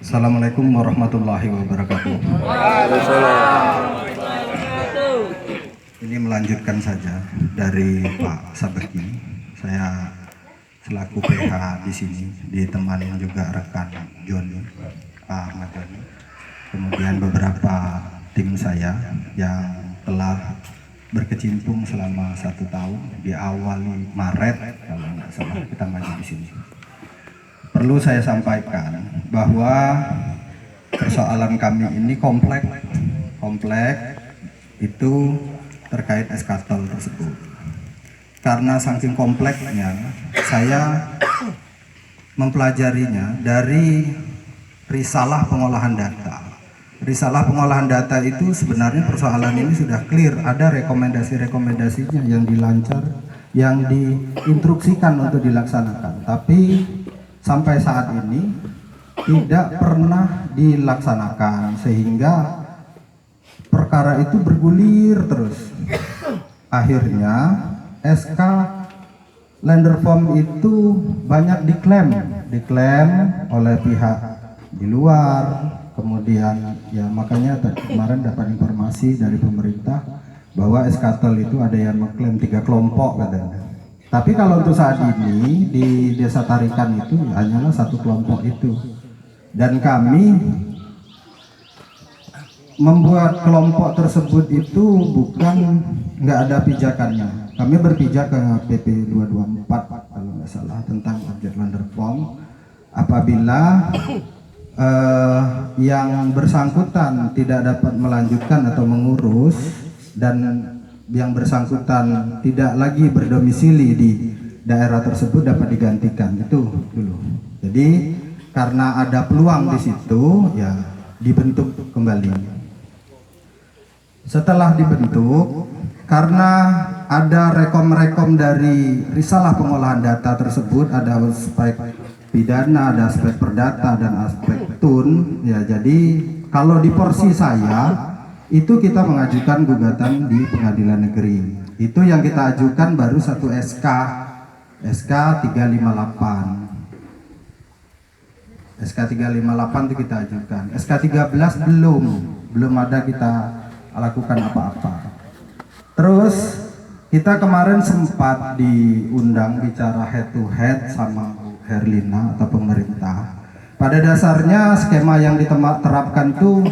Assalamualaikum warahmatullahi wabarakatuh. Ini melanjutkan saja dari Pak Sabeki. Saya selaku PH di sini ditemani juga rekan Joni, Pak Ahmad Joni. Kemudian beberapa tim saya yang telah berkecimpung selama 1 tahun, di awal Maret kalau nggak salah kita maju di sini. Perlu saya sampaikan bahwa persoalan kami ini kompleks itu terkait eskatol tersebut. Karena saking kompleksnya, saya mempelajarinya dari risalah pengolahan data. Risalah pengolahan data itu sebenarnya persoalan ini sudah clear, ada rekomendasi-rekomendasinya yang yang diinstruksikan untuk dilaksanakan. Tapi sampai saat ini tidak pernah dilaksanakan, sehingga perkara itu bergulir terus. Akhirnya SK Lender Form itu banyak diklaim oleh pihak di luar. Kemudian ya makanya kemarin dapat informasi dari pemerintah bahwa eskatol itu ada yang mengklaim 3 kelompok katanya. Tapi kalau untuk saat ini di Desa Tarikan itu hanyalah 1 kelompok itu. Dan kami membuat kelompok tersebut itu bukan nggak ada pijakannya. Kami berpijak ke PP 224 kalau nggak salah tentang objek lender form. Apabila yang bersangkutan tidak dapat melanjutkan atau mengurus dan yang bersangkutan tidak lagi berdomisili di daerah tersebut dapat digantikan, itu dulu. Jadi karena ada peluang di situ ya dibentuk kembali. Setelah dibentuk, karena ada rekom-rekom dari risalah pengolahan data tersebut, ada aspek pidana, ada aspek perdata dan aspek tun ya. Jadi kalau di porsi saya itu kita mengajukan gugatan di pengadilan negeri. Itu yang kita ajukan baru 1 SK 358. SK 358 itu kita ajukan. SK 13 belum ada kita lakukan apa-apa. Terus kita kemarin sempat diundang bicara head to head sama Herlina atau pemerintah. Pada dasarnya skema yang diterapkan itu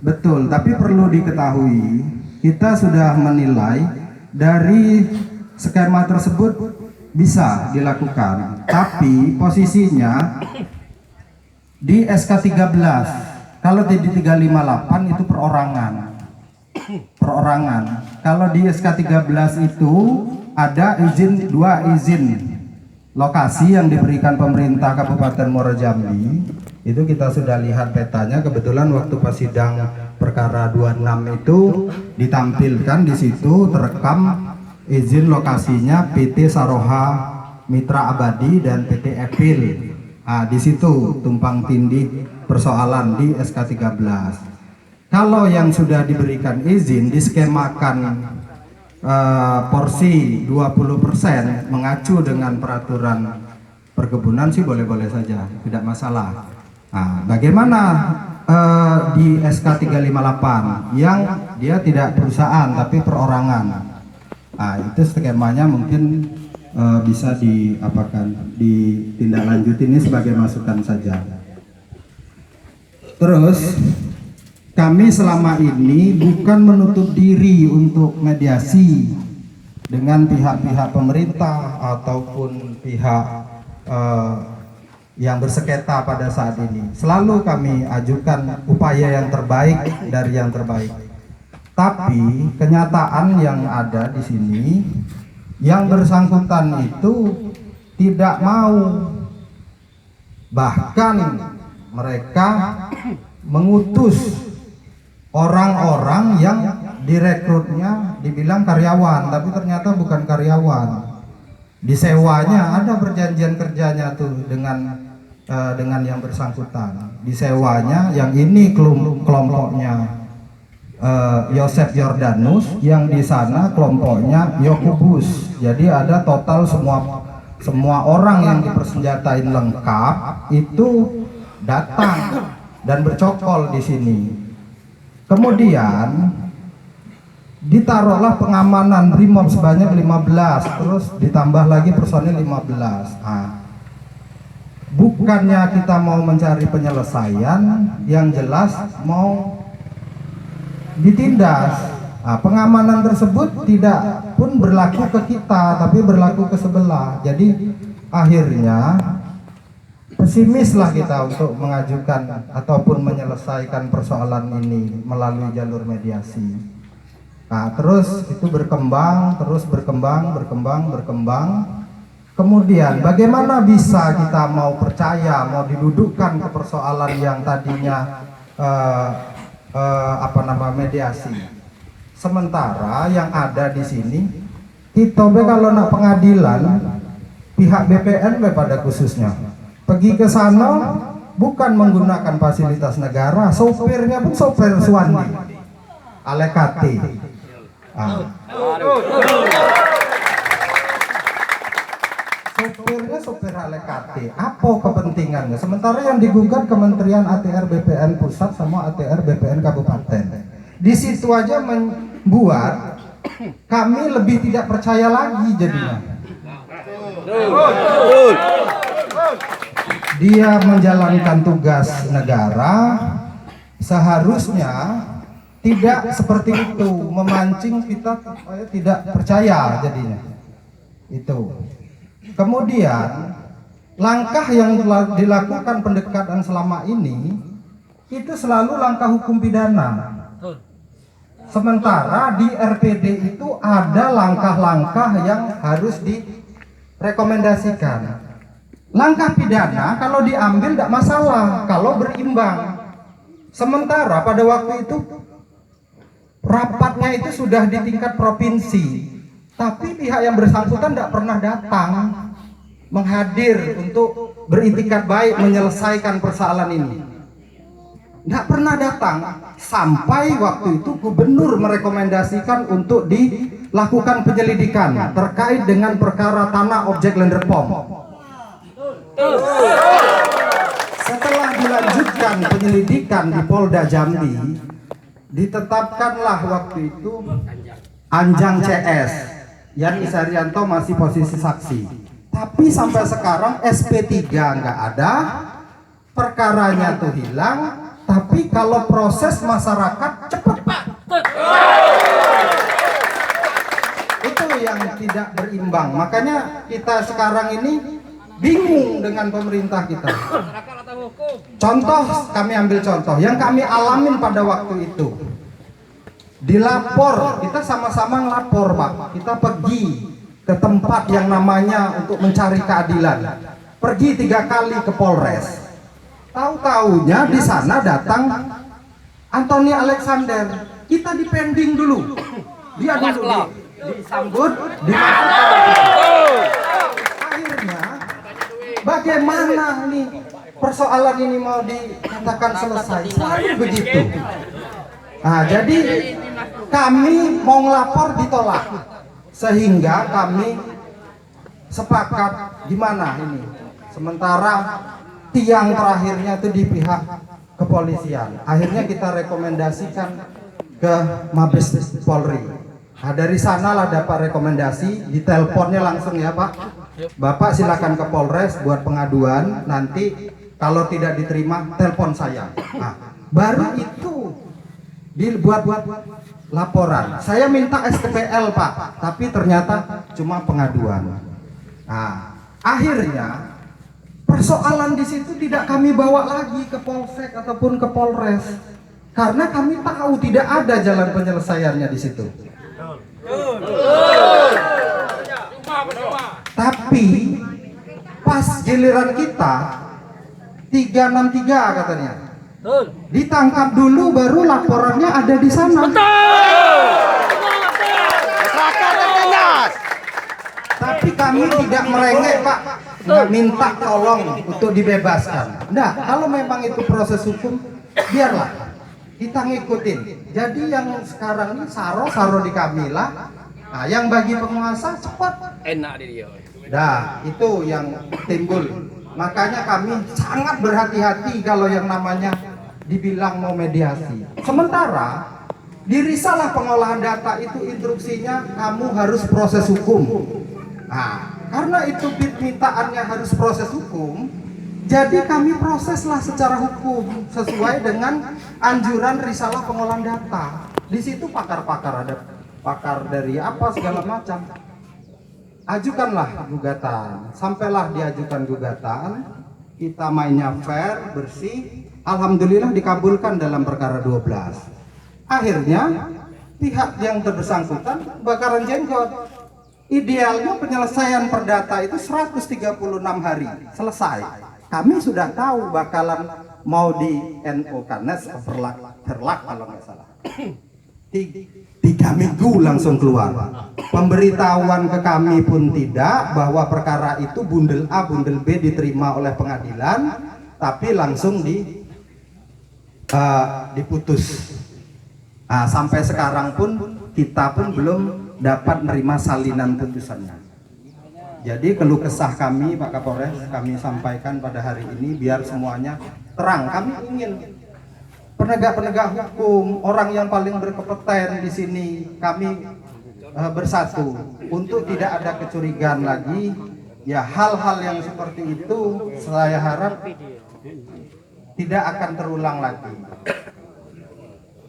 betul, tapi perlu diketahui kita sudah menilai dari skema tersebut bisa dilakukan, tapi posisinya di SK 13. Kalau di 358 itu perorangan. Kalau di SK 13 itu ada izin, 2 izin lokasi yang diberikan pemerintah Kabupaten Muaro Jambi. Itu kita sudah lihat petanya. Kebetulan waktu pas sidang perkara 26 itu ditampilkan di situ, terekam izin lokasinya PT Saroha Mitra Abadi dan PT Epil. Nah, di situ tumpang tindih persoalan di SK 13. Kalau yang sudah diberikan izin diskemakan porsi 20% mengacu dengan peraturan perkebunan sih boleh-boleh saja, tidak masalah. Nah, bagaimana di SK 358 yang dia tidak perusahaan tapi perorangan? Nah, itu skemanya mungkin bisa ditindaklanjuti, ini sebagai masukan saja. Terus kami selama ini bukan menutup diri untuk mediasi dengan pihak-pihak pemerintah ataupun pihak yang bersengketa pada saat ini. Selalu kami ajukan upaya yang terbaik dari yang terbaik. Tapi kenyataan yang ada di sini, yang bersangkutan itu tidak mau, bahkan mereka mengutus orang-orang yang direkrutnya dibilang karyawan, tapi ternyata bukan karyawan. Disewanya, ada perjanjian kerjanya tuh dengan yang bersangkutan. Disewanya yang ini kelompoknya Yosef Yordanus, yang di sana kelompoknya Yokubus. Jadi ada total semua orang yang dipersenjatain lengkap itu datang dan bercokol di sini. Kemudian ditaruhlah pengamanan brimob sebanyak 15, terus ditambah lagi personil 15. Bukannya kita mau mencari penyelesaian, yang jelas mau ditindas. Pengamanan tersebut tidak pun berlaku ke kita, tapi berlaku ke sebelah. Jadi akhirnya pesimislah kita untuk mengajukan ataupun menyelesaikan persoalan ini melalui jalur mediasi. Terus itu berkembang, terus berkembang. Kemudian bagaimana bisa kita mau percaya, mau didudukkan ke persoalan yang tadinya mediasi. Sementara yang ada di sini, kita kalau nak pengadilan, pihak BPN pada khususnya pergi ke sana bukan menggunakan fasilitas negara, sopirnya pun sopir Suwandi, Alekati. Sopirnya sopir Alekati. Apa kepentingannya? Sementara yang digugat Kementerian ATR BPN Pusat sama ATR BPN Kabupaten. Di situ aja membuat kami lebih tidak percaya lagi jadinya. Dia menjalankan tugas negara, seharusnya tidak seperti itu, memancing kita tidak percaya jadinya. Itu. Kemudian langkah yang telah dilakukan pendekatan selama ini itu selalu langkah hukum pidana. Sementara di RPD itu ada langkah-langkah yang harus direkomendasikan. Langkah pidana kalau diambil tidak masalah, kalau berimbang. Sementara pada waktu itu rapatnya itu sudah di tingkat provinsi, tapi pihak yang bersangkutan tidak pernah datang menghadir untuk beritikat baik menyelesaikan persoalan ini. Tidak pernah datang sampai waktu itu gubernur merekomendasikan untuk dilakukan penyelidikan terkait dengan perkara tanah objek Land POM. Setelah dilanjutkan penyelidikan di Polda Jambi, ditetapkanlah waktu itu Anjang CS, Yani Saryanto masih posisi saksi. Tapi sampai sekarang SP3 nggak ada, perkaranya tuh hilang. Tapi kalau proses masyarakat cepat, itu yang tidak berimbang. Makanya kita sekarang ini bingung dengan pemerintah kita. Contoh, kami ambil contoh yang kami alamin pada waktu itu. Dilapor, kita sama-sama ngelapor, Pak. Kita pergi ke tempat yang namanya untuk mencari keadilan. Pergi 3 kali ke Polres. Tahu-taunya di sana datang Anthony Alexander. Kita dipending dulu. Dia dulu disambut, akhirnya bagaimana nih persoalan ini mau dikatakan selesai? Selalu begitu. Jadi kami mau ngelapor ditolak, sehingga kami sepakat gimana ini. Sementara tiang terakhirnya itu di pihak kepolisian. Akhirnya kita rekomendasikan ke Mabes Polri. Dari sanalah dapat rekomendasi, diteleponnya langsung ya Pak. Bapak silakan ke Polres buat pengaduan. Nanti kalau tidak diterima, telepon saya. Baru itu dibuat laporan. Saya minta STPL Pak, tapi ternyata cuma pengaduan. Akhirnya persoalan di situ tidak kami bawa lagi ke Polsek ataupun ke Polres, karena kami tahu tidak ada jalan penyelesaiannya di situ. Tapi pas giliran kita 363 katanya, ditangkap dulu baru laporannya ada di sana. Tapi kami tidak merengek Pak, nggak minta tolong untuk dibebaskan. Nah, kalau memang itu proses hukum, biarlah kita ngikutin. Jadi yang sekarang ini saro di kami lah. Nah, yang bagi penguasa cepat. Enak dia. Nah, itu yang timbul. Makanya kami sangat berhati-hati kalau yang namanya dibilang mau mediasi. Sementara di risalah pengolahan data itu instruksinya kamu harus proses hukum. Nah, karena itu permintaannya harus proses hukum, jadi kami proseslah secara hukum sesuai dengan anjuran risalah pengolahan data. Di situ pakar-pakar, ada pakar dari apa segala macam. Ajukanlah gugatan, sampailah diajukan gugatan, kita mainnya fair, bersih, alhamdulillah dikabulkan dalam perkara 12. Akhirnya pihak yang bersangkutan bakaran jenggot. Idealnya penyelesaian perdata itu 136 hari selesai. Kami sudah tahu bakalan mau di NO Kanes terlak kalau nggak salah. 3 minggu langsung keluar. Pemberitahuan ke kami pun tidak bahwa perkara itu bundel A, bundel B diterima oleh pengadilan, tapi langsung diputus. Nah, sampai sekarang pun kita pun belum dapat menerima salinan putusannya. Jadi keluh kesah kami Pak Kapolres kami sampaikan pada hari ini biar semuanya terang. Kami ingin penegak-penegak hukum, orang yang paling berkompeten di sini, kami bersatu untuk tidak ada kecurigaan lagi. Ya, hal-hal yang seperti itu saya harap tidak akan terulang lagi.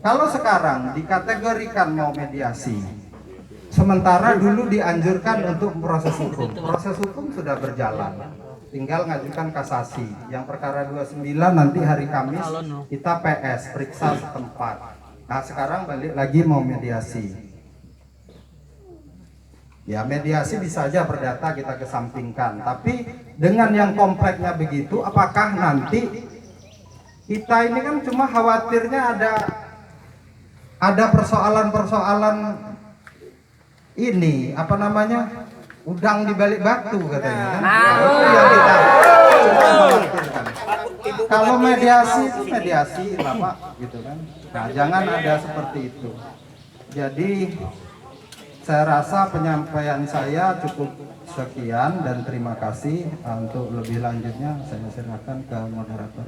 Kalau sekarang dikategorikan mau mediasi, sementara dulu dianjurkan untuk proses hukum sudah berjalan, tinggal ngajukan kasasi. Yang perkara 29 nanti hari Kamis kita PS periksa setempat. Nah, sekarang balik lagi mau mediasi. Ya, mediasi bisa aja perdata kita kesampingkan, tapi dengan yang kompleksnya begitu, apakah nanti kita ini kan cuma khawatirnya ada persoalan-persoalan ini apa namanya, udang di balik batu katanya kan? Itu yang kita khawatirkan. Kalau mediasi itu mediasi lah Pak, gitu kan? Nah, jangan ada seperti itu. Jadi saya rasa penyampaian saya cukup sekian dan terima kasih. Untuk lebih lanjutnya saya serahkan ke moderator.